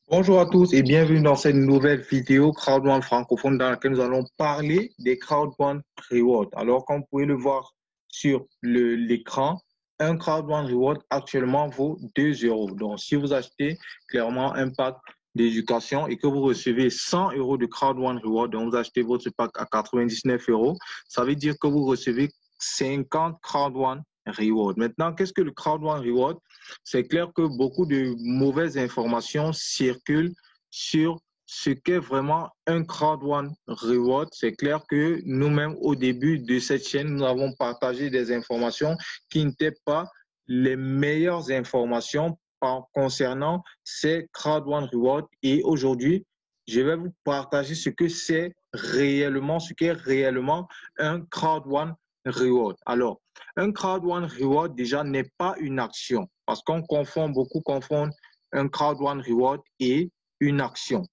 Bonjour à tous et bienvenue dans cette nouvelle vidéo Crowd1 francophone dans laquelle nous allons parler des Crowd1 Rewards. Alors, comme vous pouvez le voir sur l'écran, un Crowd1 Reward actuellement vaut 2 euros. Donc, si vous achetez clairement un pack d'éducation et que vous recevez 100 euros de Crowd1 Reward, donc vous achetez votre pack à 99 euros, ça veut dire que vous recevez 50 Crowd1 Reward. Maintenant, qu'est-ce que le Crowd1 Reward? C'est clair que beaucoup de mauvaises informations circulent sur ce qu'est vraiment un Crowd1 Reward. C'est clair que nous-mêmes, au début de cette chaîne, nous avons partagé des informations qui n'étaient pas les meilleures informations concernant ces Crowd1 Reward. Et aujourd'hui, je vais vous partager ce que c'est réellement, ce qu'est réellement un Crowd1 Reward. Alors, un Crowd1 Reward déjà n'est pas une action parce qu'on confond, beaucoup confondent un Crowd1 Reward et une action.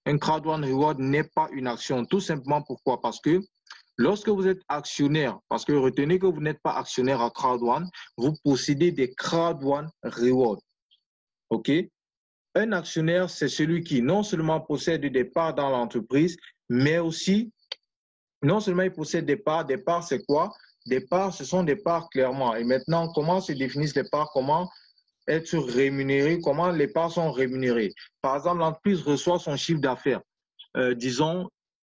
Un Crowd1 Reward n'est pas une action. Tout simplement pourquoi? Parce que lorsque vous êtes actionnaire, parce que retenez que vous n'êtes pas actionnaire à Crowd1, vous possédez des Crowd1 Reward. OK? Un actionnaire, c'est celui qui non seulement possède des parts dans l'entreprise, mais aussi, non seulement il possède des parts, c'est quoi? Des parts, ce sont des parts clairement. Et maintenant, comment se définissent les parts? Comment être rémunéré? Comment les parts sont rémunérées? Par exemple, l'entreprise reçoit son chiffre d'affaires. Disons,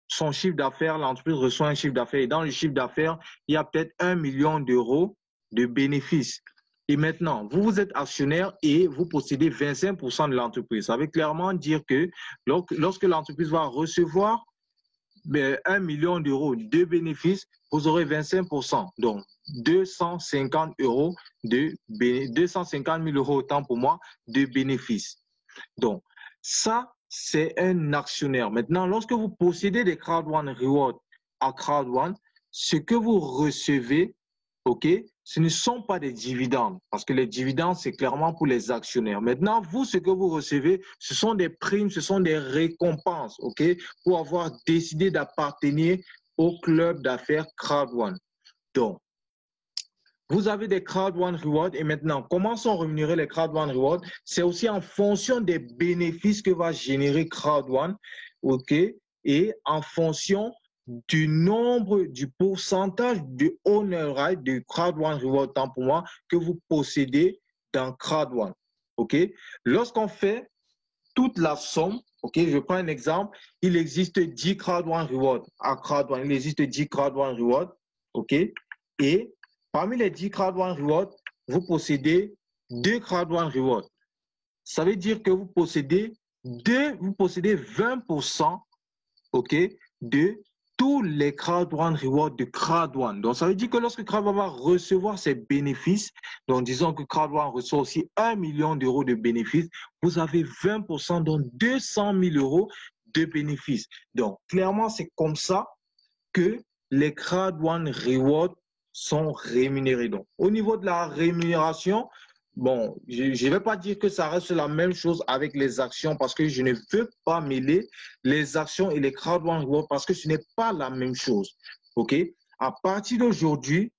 son chiffre d'affaires, l'entreprise reçoit un chiffre d'affaires. Et dans le chiffre d'affaires, il y a peut-être 1 million d'euros de bénéfices. Et maintenant, vous êtes actionnaire et vous possédez 25% de l'entreprise. Ça veut clairement dire que lorsque l'entreprise va recevoir 1 million d'euros de bénéfices, vous aurez 25%. Donc, 250 euros 250 000 euros, autant pour moi, de bénéfices. Donc, ça, c'est un actionnaire. Maintenant, lorsque vous possédez des Crowd1 Rewards à Crowd1, ce que vous recevez, OK, ce ne sont pas des dividendes, parce que les dividendes, c'est clairement pour les actionnaires. Maintenant, vous, ce que vous recevez, ce sont des primes, ce sont des récompenses, OK, pour avoir décidé d'appartenir au club d'affaires Crowd1. Donc, vous avez des Crowd1 Rewards et maintenant, comment sont rémunérés les Crowd1 Rewards? C'est aussi en fonction des bénéfices que va générer Crowd1, OK? Et en fonction du nombre, du pourcentage de owner right de Crowd1 Reward, tant pour moi, que vous possédez dans Crowd1, OK? Lorsqu'on fait toute la somme, OK, je prends un exemple, il existe 10 Crowd1 Rewards à Crowd1, il existe 10 Crowd1 Rewards, OK? Et parmi les 10 Crowd1 Rewards, vous possédez 2 Crowd1 Rewards. Ça veut dire que vous possédez 20%, OK, de tous les Crowd1 Rewards de Crowd1. Donc, ça veut dire que lorsque Crowd1 va recevoir ses bénéfices, donc disons que Crowd1 reçoit aussi 1 million d'euros de bénéfices, vous avez 20%, donc 200 000 euros de bénéfices. Donc, clairement, c'est comme ça que les Crowd1 Rewards sont rémunérés. Donc, au niveau de la rémunération, bon, je ne vais pas dire que ça reste la même chose avec les actions parce que je ne veux pas mêler les actions et les Crowd1 Rewards parce que ce n'est pas la même chose. OK? À partir d'aujourd'hui,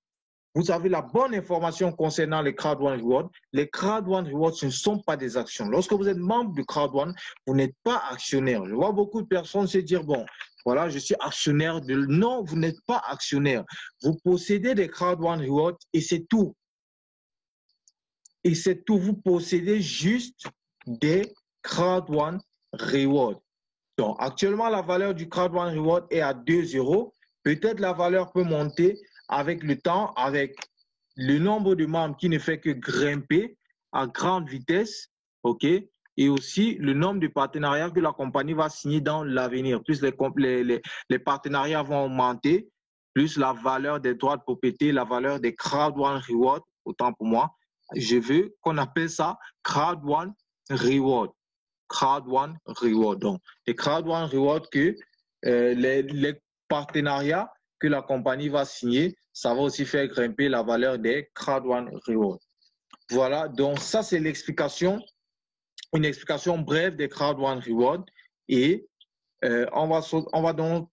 vous avez la bonne information concernant les Crowd1 Rewards. Les Crowd1 Rewards, ce ne sont pas des actions. Lorsque vous êtes membre de Crowd1, vous n'êtes pas actionnaire. Je vois beaucoup de personnes se dire, bon, voilà, je suis actionnaire de... Non, vous n'êtes pas actionnaire. Vous possédez des Crowd1 Rewards et c'est tout. Et c'est tout. Vous possédez juste des Crowd1 Rewards. Donc, actuellement, la valeur du Crowd1 Reward est à 2 euros. Peut-être la valeur peut monter avec le temps, avec le nombre de membres qui ne fait que grimper à grande vitesse, OK? Et aussi le nombre de partenariats que la compagnie va signer dans l'avenir. Plus les partenariats vont augmenter, plus la valeur des droits de propriété, la valeur des Crowd1 Reward, autant pour moi. Je veux qu'on appelle ça Crowd1 Reward. Crowd1 Reward. Donc, les Crowd1 Reward que les partenariats que la compagnie va signer, ça va aussi faire grimper la valeur des Crowd1 Reward. Voilà, donc ça c'est l'explication, une explication brève des Crowd1 Reward. Et on va donc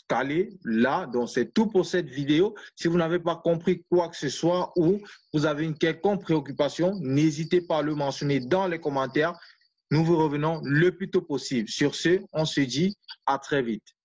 caler là. Donc, c'est tout pour cette vidéo. Si vous n'avez pas compris quoi que ce soit ou vous avez une quelconque préoccupation, n'hésitez pas à le mentionner dans les commentaires. nous vous revenons le plus tôt possible. Sur ce, on se dit à très vite.